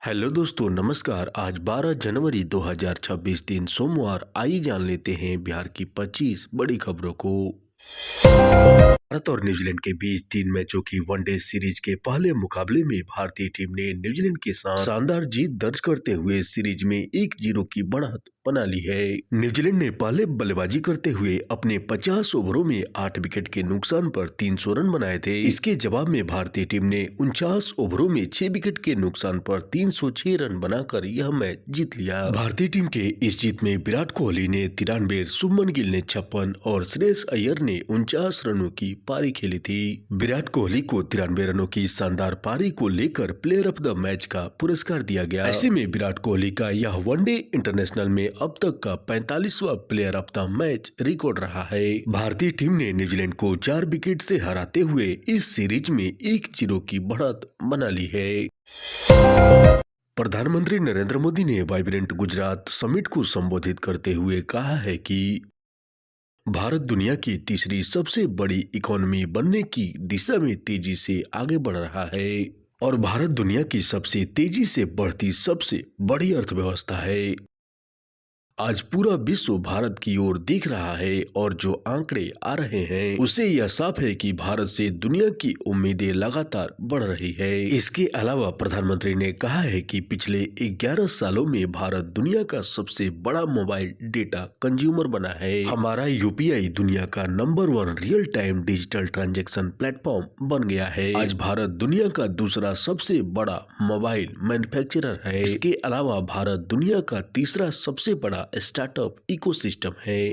Hello दोस्तों, नमस्कार। आज 12 जनवरी 2026 दिन सोमवार। आइए जान लेते हैं बिहार की 25 बड़ी खबरों को। भारत और न्यूजीलैंड के बीच 3 मैचों की वनडे सीरीज के पहले मुकाबले में भारतीय टीम ने न्यूजीलैंड के साथ शानदार जीत दर्ज करते हुए सीरीज में 1-0 की बढ़त बना ली है। न्यूजीलैंड ने पहले बल्लेबाजी करते हुए अपने 50 ओवरों में 8 विकेट के नुकसान पर 300 रन बनाए थे। इसके जवाब में भारतीय टीम ने 49 ओवरों में 6 विकेट के नुकसान पर 306 रन बनाकर यह मैच जीत लिया। भारतीय टीम के इस जीत में विराट कोहली ने 93, शुभमन गिल ने 56 और श्रेयस अय्यर ने 49 रनों की पारी खेली थी। विराट कोहली को 93 रनों की शानदार पारी को लेकर प्लेयर ऑफ द मैच का पुरस्कार दिया गया। ऐसे में विराट कोहली का यह वनडे इंटरनेशनल में अब तक का 45वां player of the match record रहा है। भारतीय टीम ने न्यूजीलैंड को 4 विकेट से हराते हुए इस सीरीज में 1-0 की बढ़त बना ली है। प्रधानमंत्री नरेंद्र मोदी ने वाइब्रेंट गुजरात समिट को संबोधित करते हुए कहा है कि भारत दुनिया की तीसरी सबसे बड़ी इकोनॉमी बनने की दिशा में तेजी से आगे बढ़ रहा है और भारत दुनिया की सबसे तेजी से बढ़ती सबसे बड़ी अर्थव्यवस्था है। आज पूरा विश्व भारत की ओर देख रहा है और जो आंकड़े आ रहे हैं उससे यह साफ है कि भारत से दुनिया की उम्मीदें लगातार बढ़ रही है। इसके अलावा प्रधानमंत्री ने कहा है कि पिछले 11 सालों में भारत दुनिया का सबसे बड़ा मोबाइल डेटा कंज्यूमर बना है। हमारा यूपीआई दुनिया का number 1 real time digital transaction platform बन गया है। आज भारत दुनिया का दूसरा सबसे बड़ा मोबाइल मैन्युफैक्चरर है। इसके अलावा भारत दुनिया का तीसरा सबसे बड़ा स्टार्टअप इकोसिस्टम है।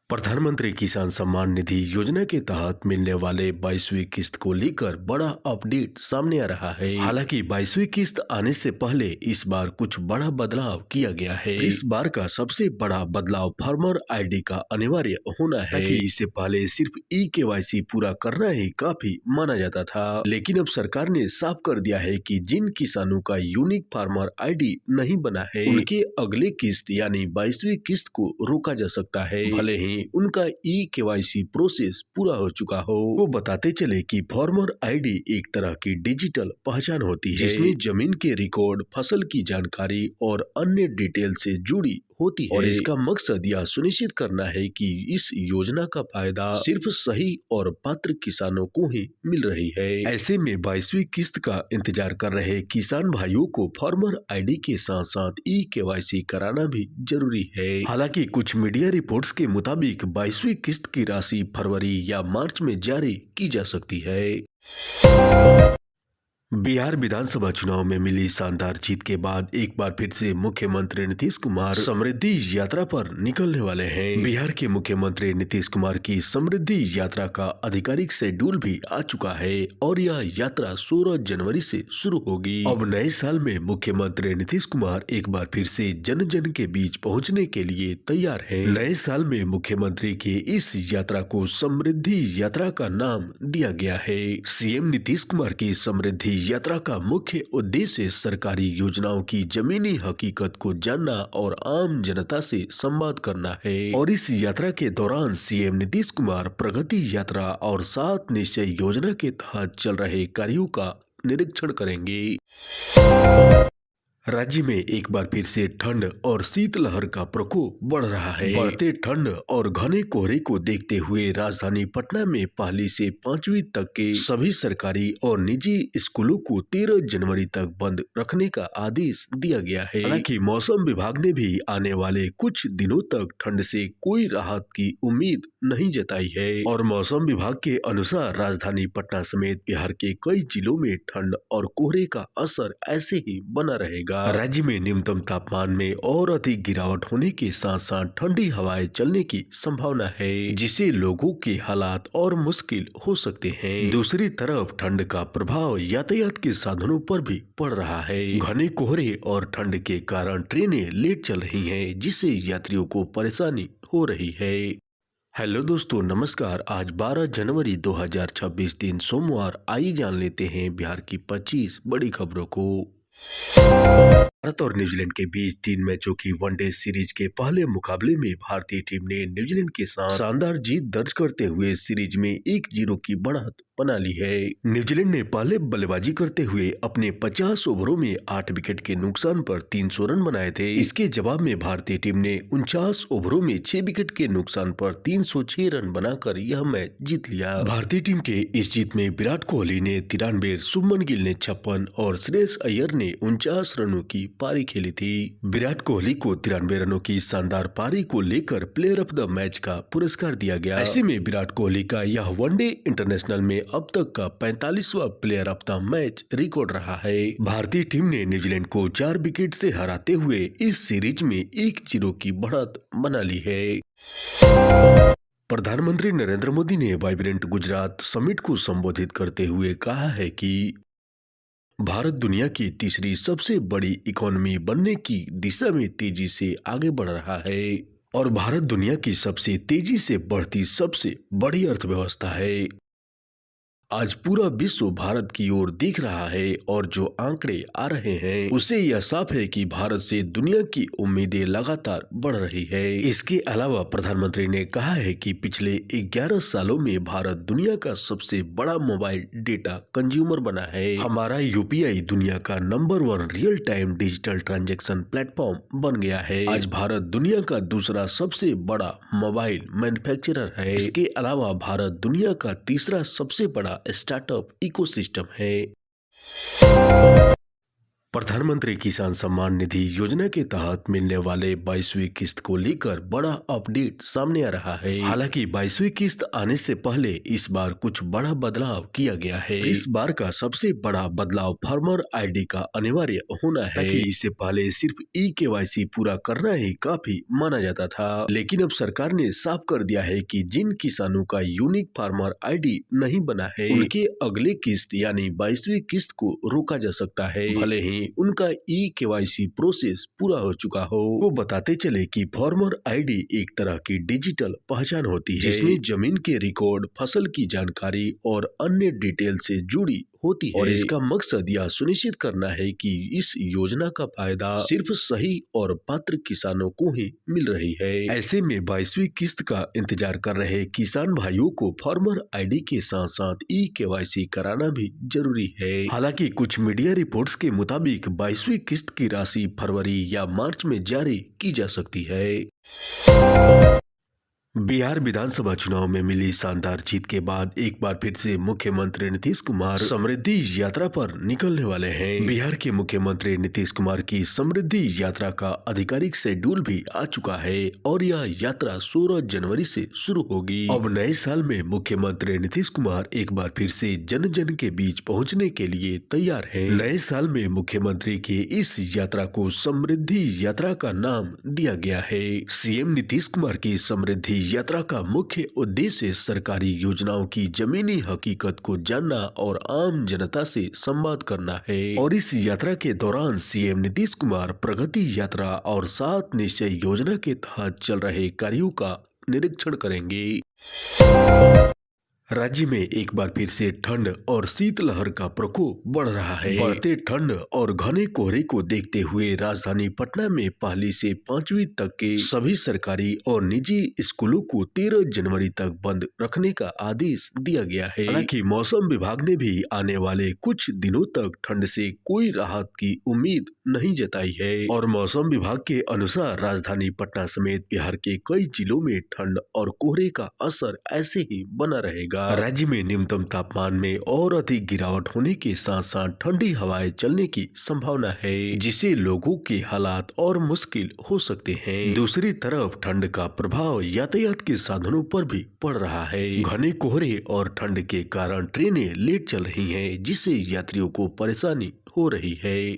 प्रधानमंत्री किसान सम्मान निधि योजना के तहत मिलने वाले 22वीं किस्त को लेकर बड़ा अपडेट सामने आ रहा है। हालांकि 22वीं किस्त आने से पहले इस बार कुछ बड़ा बदलाव किया गया है। इस बार का सबसे बड़ा बदलाव फार्मर आईडी का अनिवार्य होना है। इससे पहले सिर्फ ई-केवाईसी पूरा करना ही काफी माना जाता था, लेकिन अब सरकार ने साफ कर दिया है कि जिन किसानों का यूनिक फार्मर आईडी नहीं बना है उनके अगले किस्त यानी 22वीं किस्त को रोका जा सकता है, भले ही उनका ई-केवाईसी प्रोसेस पूरा हो चुका हो। वो बताते चले कि फार्मर आईडी एक तरह की डिजिटल पहचान होती है जिसमें जमीन के रिकॉर्ड, फसल की जानकारी और अन्य डिटेल से जुड़ी होती है और इसका मकसद यह सुनिश्चित करना है कि इस योजना का फायदा सिर्फ सही और पात्र किसानों को ही मिल रही है। ऐसे में 22वीं किस्त का इंतजार कर रहे किसान भाइयों को फार्मर आईडी के साथ साथ ई-केवाईसी कराना भी जरूरी है। हालांकि कुछ मीडिया रिपोर्ट्स के मुताबिक 22वीं किस्त की राशि फरवरी या मार्च में जारी की जा सकती है। बिहार विधानसभा चुनाव में मिली शानदार जीत के बाद एक बार फिर से मुख्यमंत्री नीतीश कुमार समृद्धि यात्रा पर निकलने वाले हैं। बिहार के मुख्यमंत्री नीतीश कुमार की समृद्धि यात्रा का आधिकारिक शेड्यूल भी आ चुका है और यह यात्रा 16 जनवरी से शुरू होगी। अब नए साल में मुख्यमंत्री नीतीश कुमार एक बार फिर से जन जन के बीच पहुँचने के लिए तैयार है। नए साल में मुख्यमंत्री की इस यात्रा को समृद्धि यात्रा का नाम दिया गया है। सीएम नीतीश कुमार की समृद्धि यात्रा का मुख्य उद्देश्य सरकारी योजनाओं की जमीनी हकीकत को जानना और आम जनता से संवाद करना है और इस यात्रा के दौरान सीएम नीतीश कुमार प्रगति यात्रा और 7 निश्चय योजना के तहत चल रहे कार्यों का निरीक्षण करेंगे। राज्य में एक बार फिर से ठंड और शीतलहर का प्रकोप बढ़ रहा है। बढ़ते ठंड और घने कोहरे को देखते हुए राजधानी पटना में पहली से 5वीं तक के सभी सरकारी और निजी स्कूलों को 13 जनवरी तक बंद रखने का आदेश दिया गया है। हालांकि मौसम विभाग ने भी आने वाले कुछ दिनों तक ठंड से कोई राहत की उम्मीद नहीं जताई है और मौसम विभाग के अनुसार राजधानी पटना समेत बिहार के कई जिलों में ठंड और कोहरे का असर ऐसे ही बना रहेगा। राज्य में न्यूनतम तापमान में और अधिक गिरावट होने के साथ साथ ठंडी हवाएं चलने की संभावना है जिससे लोगों के हालात और मुश्किल हो सकते हैं। दूसरी तरफ ठंड का प्रभाव यातायात के साधनों पर भी पड़ रहा है। घने कोहरे और ठंड के कारण ट्रेनें लेट चल रही हैं जिससे यात्रियों को परेशानी हो रही है। हेलो दोस्तों, नमस्कार। आज 12 जनवरी 2026 दिन सोमवार। आइए जान लेते हैं बिहार की 25 बड़ी खबरों को। भारत और न्यूजीलैंड के बीच 3 मैचों की वनडे सीरीज के पहले मुकाबले में भारतीय टीम ने न्यूजीलैंड के साथ शानदार जीत दर्ज करते हुए सीरीज में 1-0 की बढ़त बना ली है। न्यूजीलैंड ने पहले बल्लेबाजी करते हुए अपने 50 ओवरों में 8 विकेट के नुकसान पर 300 रन बनाए थे। इसके जवाब में भारतीय टीम ने 49 ओवरों में 6 विकेट के नुकसान पर 306 रन बनाकर यह मैच जीत लिया। भारतीय टीम के इस जीत में विराट कोहली ने 93, शुभमन गिल ने 56 और श्रेयस अय्यर ने 49 रनों की पारी खेली थी। विराट कोहली को 93 रनों की शानदार पारी को लेकर प्लेयर ऑफ द मैच का पुरस्कार दिया गया। ऐसे में विराट कोहली का यह वनडे इंटरनेशनल में अब तक का 45वां player of the match record रहा है। भारतीय टीम ने न्यूजीलैंड को 4 विकेट से हराते हुए इस सीरीज में 1-0 की बढ़त बना ली है। प्रधानमंत्री नरेंद्र मोदी ने वाइब्रेंट गुजरात समिट को संबोधित करते हुए कहा है कि भारत दुनिया की तीसरी सबसे बड़ी इकोनॉमी बनने की दिशा में तेजी से आगे बढ़ रहा है और भारत दुनिया की सबसे तेजी से बढ़ती सबसे बड़ी अर्थव्यवस्था है। आज पूरा विश्व भारत की ओर देख रहा है और जो आंकड़े आ रहे हैं उससे यह साफ है कि भारत से दुनिया की उम्मीदें लगातार बढ़ रही है। इसके अलावा प्रधानमंत्री ने कहा है कि पिछले 11 सालों में भारत दुनिया का सबसे बड़ा मोबाइल डेटा कंज्यूमर बना है। हमारा यूपीआई दुनिया का number 1 real time digital transaction platform बन गया है। आज भारत दुनिया का दूसरा सबसे बड़ा मोबाइल मैन्युफैक्चरर है। इसके अलावा भारत दुनिया का तीसरा सबसे बड़ा स्टार्टअप इकोसिस्टम है। प्रधानमंत्री किसान सम्मान निधि योजना के तहत मिलने वाले 22वीं किस्त को लेकर बड़ा अपडेट सामने आ रहा है। हालांकि 22वीं किस्त आने से पहले इस बार कुछ बड़ा बदलाव किया गया है। इस बार का सबसे बड़ा बदलाव फार्मर आईडी का अनिवार्य होना है। इससे पहले सिर्फ ई-केवाईसी पूरा करना ही काफी माना जाता था, लेकिन अब सरकार ने साफ कर दिया है कि जिन किसानों का यूनिक फार्मर आईडी नहीं बना है उनके अगले किस्त यानी 22वीं किस्त को रोका जा सकता है, भले ही उनका ई-केवाईसी प्रोसेस पूरा हो चुका हो। वो बताते चले कि फार्मर आईडी एक तरह की डिजिटल पहचान होती है जिसमें जमीन के रिकॉर्ड, फसल की जानकारी और अन्य डिटेल से जुड़ी होती है और इसका मकसद यह सुनिश्चित करना है कि इस योजना का फायदा सिर्फ सही और पात्र किसानों को ही मिल रही है। ऐसे में 22वीं किस्त का इंतजार कर रहे किसान भाइयों को फार्मर आईडी के साथ साथ ई-केवाईसी कराना भी जरूरी है। हालांकि कुछ मीडिया रिपोर्ट्स के मुताबिक 22वीं किस्त की राशि फरवरी या मार्च में जारी की जा सकती है। बिहार विधानसभा चुनाव में मिली शानदार जीत के बाद एक बार फिर से मुख्यमंत्री नीतीश कुमार समृद्धि यात्रा पर निकलने वाले हैं। बिहार के मुख्यमंत्री नीतीश कुमार की समृद्धि यात्रा का आधिकारिक शेड्यूल भी आ चुका है और यह यात्रा 16 जनवरी से शुरू होगी। अब नए साल में मुख्यमंत्री नीतीश कुमार एक बार फिर से जन जन के बीच पहुँचने के लिए तैयार है। नए साल में मुख्यमंत्री की इस यात्रा को समृद्धि यात्रा का नाम दिया गया है। सीएम नीतीश कुमार की समृद्धि यात्रा का मुख्य उद्देश्य सरकारी योजनाओं की जमीनी हकीकत को जानना और आम जनता से संवाद करना है और इस यात्रा के दौरान सीएम नीतीश कुमार प्रगति यात्रा और 7 निश्चय योजना के तहत चल रहे कार्यों का निरीक्षण करेंगे। राज्य में एक बार फिर से ठंड और शीतलहर का प्रकोप बढ़ रहा है। बढ़ते ठंड और घने कोहरे को देखते हुए राजधानी पटना में पहली से 5वीं तक के सभी सरकारी और निजी स्कूलों को 13 जनवरी तक बंद रखने का आदेश दिया गया है। हालांकि मौसम विभाग ने भी आने वाले कुछ दिनों तक ठंड से कोई राहत की उम्मीद नहीं जताई है और मौसम विभाग के अनुसार राजधानी पटना समेत बिहार के कई जिलों में ठंड और कोहरे का असर ऐसे ही बना रहेगा। राज्य में न्यूनतम तापमान में और अधिक गिरावट होने के साथ साथ ठंडी हवाएं चलने की संभावना है जिससे लोगों के हालात और मुश्किल हो सकते हैं। दूसरी तरफ ठंड का प्रभाव यातायात के साधनों पर भी पड़ रहा है। घने कोहरे और ठंड के कारण ट्रेनें लेट चल रही हैं जिससे यात्रियों को परेशानी हो रही है।